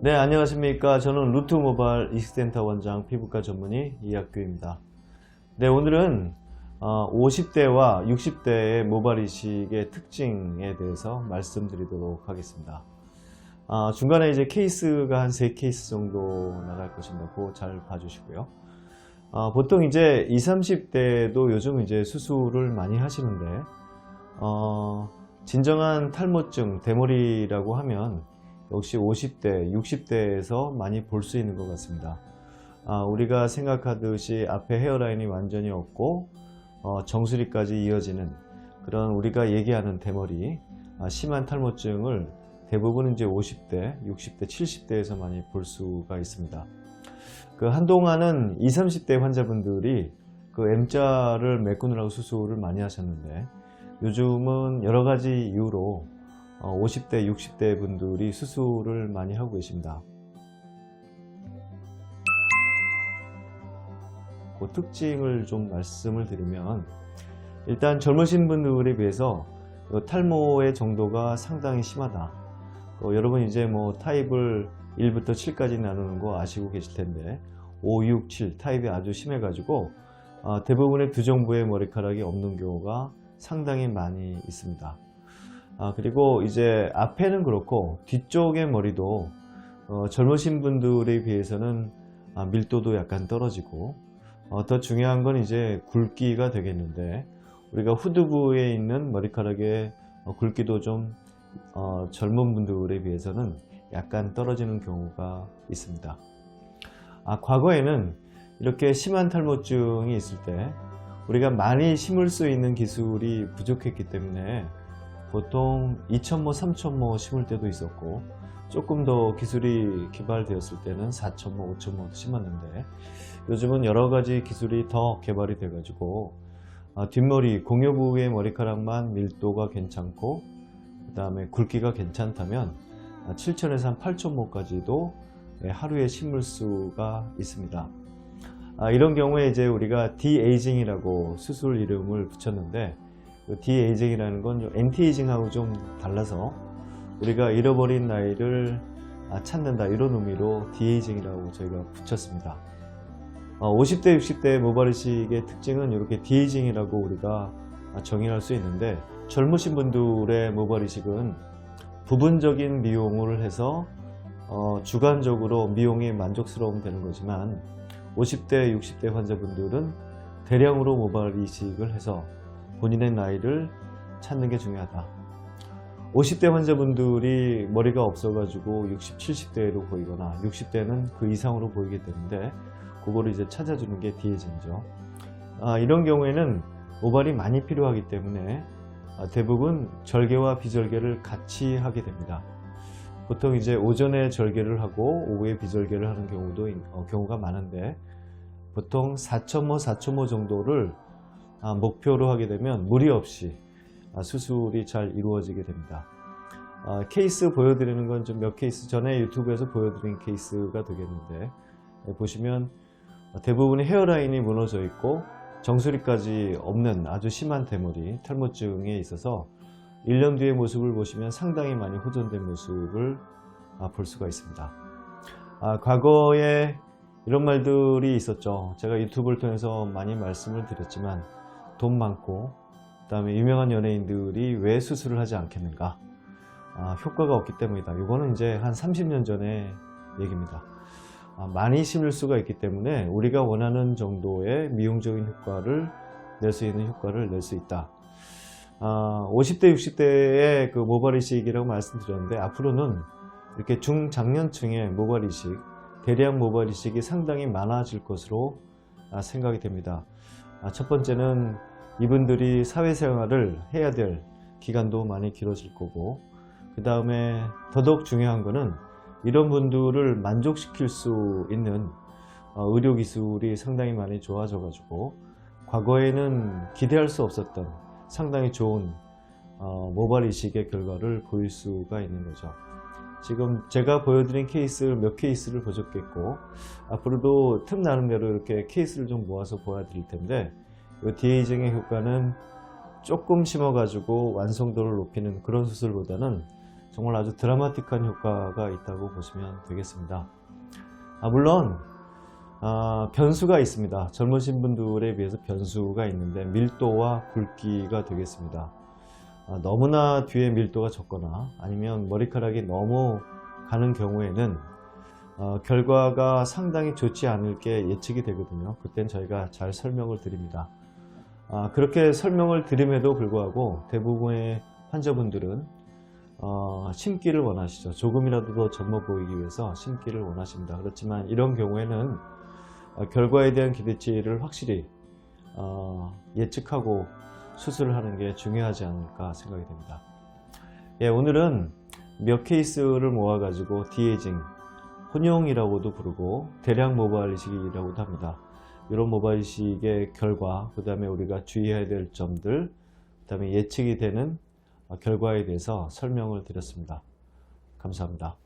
네, 안녕하십니까. 저는 루트모발 이식센터 원장 피부과 전문의 이학규입니다. 네, 오늘은 50대와 60대의 모발 이식의 특징에 대해서 말씀드리도록 하겠습니다. 중간에 이제 케이스가 한 3케이스 정도 나갈 것입니다. 그거 잘 봐주시고요. 보통 이제 20, 30대도 요즘 이제 수술을 많이 하시는데, 진정한 탈모증, 대머리라고 하면 역시 50대, 60대에서 많이 볼 수 있는 것 같습니다. 우리가 생각하듯이 앞에 헤어라인이 완전히 없고 정수리까지 이어지는 그런 우리가 얘기하는 대머리, 심한 탈모증을 대부분 이제 50대, 60대, 70대에서 많이 볼 수가 있습니다. 한동안은 20, 30대 환자분들이 M자를 메꾸느라고 수술을 많이 하셨는데, 요즘은 여러 가지 이유로 50대, 60대 분들이 수술을 많이 하고 계십니다. 그 특징을 좀 말씀을 드리면, 일단 젊으신 분들에 비해서 탈모의 정도가 상당히 심하다. 여러분 이제 뭐 타입을 1부터 7까지 나누는 거 아시고 계실 텐데, 5, 6, 7 타입이 아주 심해 가지고 대부분의 두정부의 머리카락이 없는 경우가 상당히 많이 있습니다. 그리고 이제 앞에는 그렇고 뒤쪽의 머리도 젊으신 분들에 비해서는 밀도도 약간 떨어지고, 더 중요한 건 이제 굵기가 되겠는데, 우리가 후두부에 있는 머리카락의 굵기도 좀 젊은 분들에 비해서는 약간 떨어지는 경우가 있습니다. 과거에는 이렇게 심한 탈모증이 있을 때 우리가 많이 심을 수 있는 기술이 부족했기 때문에 보통 2,000모, 3,000모 심을 때도 있었고, 조금 더 기술이 개발되었을 때는 4,000모, 5,000모도 심었는데, 요즘은 여러 가지 기술이 더 개발이 돼 가지고 뒷머리, 공요 부위의 머리카락만 밀도가 괜찮고 그 다음에 굵기가 괜찮다면 7,000에서 한 8,000모까지도 하루에 심을 수가 있습니다. 이런 경우에 이제 우리가 디에이징이라고 수술 이름을 붙였는데, 디에이징이라는 건 엔티에이징하고 좀 달라서 우리가 잃어버린 나이를 찾는다, 이런 의미로 디에이징이라고 저희가 붙였습니다. 50대, 60대 모발 이식의 특징은 이렇게 디에이징이라고 우리가 정의할 수 있는데, 젊으신 분들의 모발 이식은 부분적인 미용을 해서 주관적으로 미용이 만족스러우면 되는 거지만, 50대, 60대 환자분들은 대량으로 모발 이식을 해서 본인의 나이를 찾는 게 중요하다. 50대 환자분들이 머리가 없어가지고 60, 70대로 보이거나 60대는 그 이상으로 보이게 되는데, 그거를 이제 찾아주는 게 디에이징이죠. 이런 경우에는 모발이 많이 필요하기 때문에 대부분 절개와 비절개를 같이 하게 됩니다. 보통 이제 오전에 절개를 하고 오후에 비절개를 하는 경우가 많은데, 보통 4,000모, 4,000모 정도를 목표로 하게 되면 무리 없이 수술이 잘 이루어지게 됩니다. 케이스 보여드리는 건 좀 몇 케이스 전에 유튜브에서 보여드린 케이스가 되겠는데, 보시면 대부분의 헤어라인이 무너져 있고 정수리까지 없는 아주 심한 대머리, 탈모증에 있어서 1년 뒤의 모습을 보시면 상당히 많이 호전된 모습을 볼 수가 있습니다. 과거에 이런 말들이 있었죠. 제가 유튜브를 통해서 많이 말씀을 드렸지만, 돈 많고 그 다음에 유명한 연예인들이 왜 수술을 하지 않겠는가? 효과가 없기 때문이다. 이거는 이제 한 30년 전의 얘기입니다. 많이 심을 수가 있기 때문에 우리가 원하는 정도의 미용적인 효과를 낼 수 있는 효과를 낼 수 있다. 50대, 60대의 그 모발 이식이라고 말씀드렸는데, 앞으로는 이렇게 중장년층의 모발 이식, 대량 모발 이식이 상당히 많아질 것으로 생각이 됩니다. 첫 번째는 이분들이 사회생활을 해야 될 기간도 많이 길어질 거고, 그 다음에 더더욱 중요한 거는 이런 분들을 만족시킬 수 있는 의료기술이 상당히 많이 좋아져 가지고, 과거에는 기대할 수 없었던 상당히 좋은 모발 이식의 결과를 보일 수가 있는 거죠. 지금 제가 보여드린 케이스 몇 케이스를 보셨겠고, 앞으로도 틈 나는 대로 이렇게 케이스를 좀 모아서 보여드릴 텐데, 이 디에이징의 효과는 조금 심어 가지고 완성도를 높이는 그런 수술보다는 정말 아주 드라마틱한 효과가 있다고 보시면 되겠습니다. 물론 변수가 있습니다. 젊으신 분들에 비해서 변수가 있는데 밀도와 굵기가 되겠습니다. 너무나 뒤에 밀도가 적거나 아니면 머리카락이 너무 가는 경우에는 결과가 상당히 좋지 않을 게 예측이 되거든요. 그땐 저희가 잘 설명을 드립니다. 그렇게 설명을 드림에도 불구하고 대부분의 환자분들은 심기를 원하시죠. 조금이라도 더 젊어 보이기 위해서 심기를 원하십니다. 그렇지만 이런 경우에는 결과에 대한 기대치를 확실히 예측하고 수술을 하는 게 중요하지 않을까 생각이 됩니다. 오늘은 몇 케이스를 모아 가지고 디에이징, 혼용이라고도 부르고 대량 모발 이식이라고도 합니다. 이런 모발 이식의 결과, 그 다음에 우리가 주의해야 될 점들, 그 다음에 예측이 되는 결과에 대해서 설명을 드렸습니다. 감사합니다.